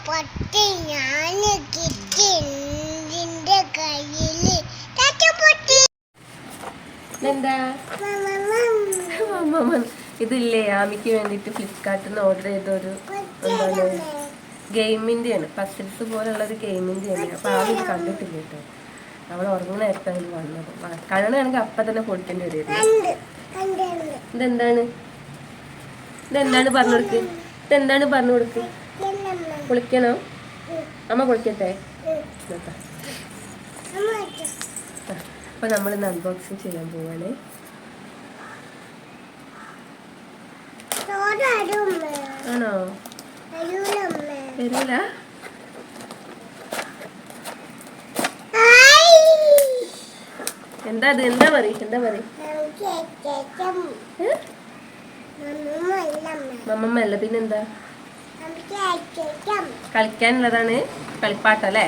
പൊട്ടി ഞാൻ കിട്ടി നിന്റെ കയ്യില് പൊട്ടി എന്താ ഇതില്ലേ ആമിക്ക് വേണ്ടിട്ട് ഫ്ലിപ്കാർട്ടിൽ നിന്ന് ഓർഡർ ചെയ്തൊരു എന്താണ് ഗെയിമിൻ്റെയാണ് പസിൽസ് പോലുള്ള ഒരു ഗെയിമിൻ്റെയാണ്. അപ്പോൾ ആമി ഇത് കണ്ടിട്ടില്ല കേട്ടോ. അവൾ ഉറങ്ങുന്ന നേരത്താണ് ഇത് വന്നത്. കാണുകയാണെങ്കിൽ അപ്പം തന്നെ കൊടുക്കേണ്ടി വരുമായിരുന്നു. ഇതെന്താണ് ഇതെന്താണ് പറഞ്ഞു കൊടുക്ക് ഇതെന്താണ് പറഞ്ഞു കൊടുക്ക് കുളിക്കണോ? അമ്മ കുളിക്കട്ടെ? അപ്പോൾ നമ്മളിന്ന് അൺബോക്സിങ് ചെയ്യാൻ പോവാണ്. ആണോ? വരൂല? എന്താ അത്? എന്താ പറയും മമ്മമ്മ അല്ല പിന്നെന്താ? കളിക്കാനുള്ളതാണ്. കളിപ്പാട്ടല്ലേ?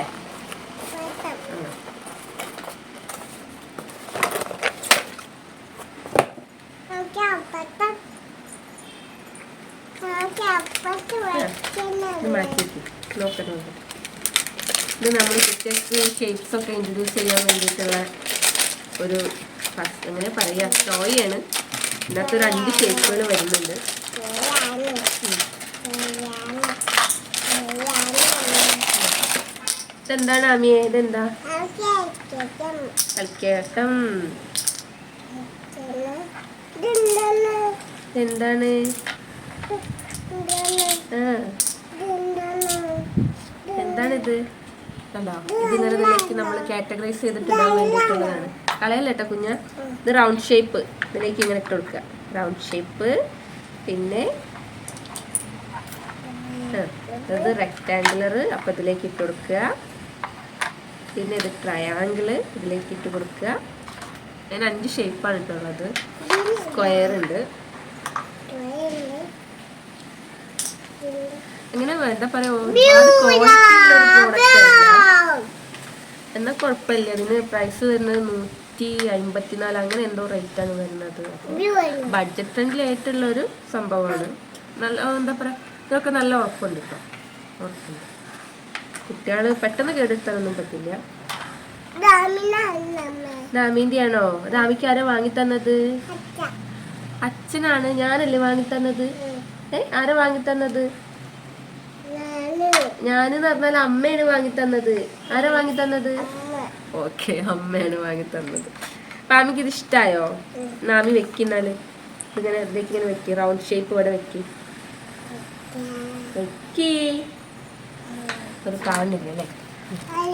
നോക്കട്ടെ. ഇത് നമ്മൾ കുട്ടികൾക്ക് ഷേപ്സ് ഒക്കെ ഇൻട്രൊഡ്യൂസ് ചെയ്യാൻ വേണ്ടിയിട്ടുള്ള ഒരു എങ്ങനെ പറയുക ടോയാണ്. ഇതിനകത്ത് ഒരു 5 ഷേപ്പുകൾ വരുന്നുണ്ട്. ഇതെന്താണ് ആമിയെ? ഇതെന്താ? കളിക്കേട്ടം. എന്താണ്? എന്താണിത്? കണ്ടോ? ഇതിങ്ങനെ ഇതിലേക്ക് നമ്മൾ കാറ്റഗറൈസ് ചെയ്തിട്ടിടാൻ വേണ്ടിയിട്ടുള്ളതാണ്. കളയല്ല കേട്ടോ കുഞ്ഞ. ഇത് റൗണ്ട് ഷേപ്പ്. ഇതിലേക്ക് ഇങ്ങനെ ഇട്ട് കൊടുക്കുക. Round shape. പിന്നെ ഇത് റെക്റ്റാങ്കുലർ. അപ്പം ഇതിലേക്ക് ഇട്ട് കൊടുക്കുക. പിന്നെ ഇത് ട്രയാങ്കിള്. ഇതിലേക്ക് ഇട്ട് കൊടുക്കുക. അതിന് 5 ഷേപ്പാണ് ഇട്ടുള്ളത്. സ്ക്വയർ ഉണ്ട്. ഇങ്ങനെ എന്താ പറയാ എന്നാ കുഴപ്പമില്ല. ഇതിന് പ്രൈസ് വരുന്നത് 154 അങ്ങനെ എന്തോ റേറ്റാണ് വരുന്നത്. ബഡ്ജറ്റ് ഫ്രണ്ട്ലി ആയിട്ടുള്ള ഒരു സംഭവമാണ്. നല്ല എന്താ പറയാ ഇതൊക്കെ നല്ല ഉറപ്പുണ്ട് കേട്ടോ. ഉറപ്പുണ്ട്. കുട്ടികൾ പെട്ടെന്ന് കേടെടുത്താനൊന്നും പറ്റില്ല. ദാമിന്റെ ആണോ? ദാമിക്ക് ആരാ വാങ്ങി തന്നത്? അച്ഛനാണ്. ഞാനല്ലേ വാങ്ങി തന്നത്? ആരാ വാങ്ങി തന്നത്? ഞാനെന്ന് പറഞ്ഞാൽ അമ്മയാണ് വാങ്ങി തന്നത്. ആരാ വാങ്ങി തന്നത്? ഓക്കെ, അമ്മയാണ് വാങ്ങി തന്നത്. അപ്പൊ ആമിക്ക് ഇത് ഇഷ്ടായോ? ആമി വെക്കുന്നാല് ഇങ്ങനെ ഇതിലേക്ക് ഇങ്ങനെ വെക്കി. റൗണ്ട് ഷേപ്പ് ഇവിടെ വെക്കി. അത് കാണുന്നില്ല അല്ലേ?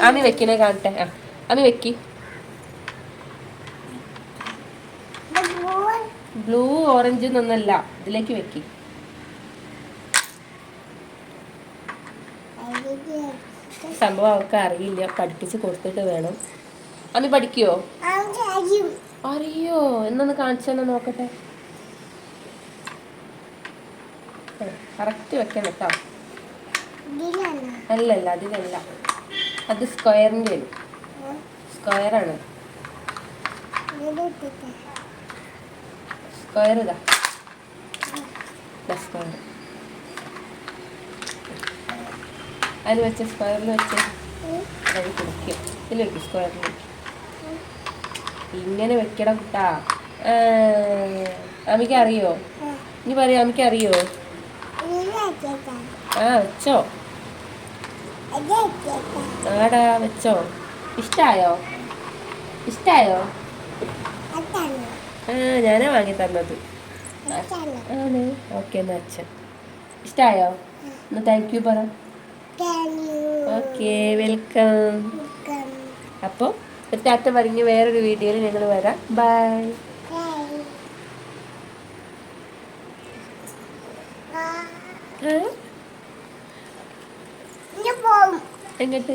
ആമി വെക്കിനെ കാണട്ടെ. ആമി വെക്കി. ബ്ലൂ ഓറഞ്ച് എന്നൊന്നല്ല, ഇതിലേക്ക് വെക്കി. സംഭവം അവർക്ക് അറിയില്ല. പഠിപ്പിച്ച് കൊടുത്തിട്ട് വേണം. അമ്മ പഠിക്കുവോ? അറിയോ? എന്നൊന്ന് കാണിച്ചു തന്നെ നോക്കട്ടെ. കറക്റ്റ് വെക്കണം കേട്ടോ. അല്ലല്ല, അതിലല്ല. അത് സ്ക്വയറിൻ്റെ സ്ക്വയറാണ്. സ്ക്വയർ ഇതാ സ്ക്വയർ. അതിൽ വെച്ച് സ്ക്വയറിൽ വെച്ച് അത് കുടിക്കും. ഇതിൽ വെക്കും. സ്ക്വയറിൽ ഇങ്ങനെ വെക്കണം കേട്ടാ. അമ്മയ്ക്ക് അറിയോ? ഇനി പറയാം. അമ്മയ്ക്ക് അറിയോ? വെച്ചോ. ആടാ വെച്ചോ. ഇഷ്ടായോ? ഇഷ്ടായോ? ഞാനാ വാങ്ങി തന്നത്. ആണ്. ഓക്കെ എന്നാ അച്ഛൻ. ഇഷ്ടായോ? എന്നാ താങ്ക് യു പറ. Okay, welcome. അപ്പോൾ ഒരു ടാറ്റ പറഞ്ഞ് വേറൊരു വീഡിയോയിൽ ഞങ്ങൾ വരാം. ബൈ. എങ്ങോട്ട്?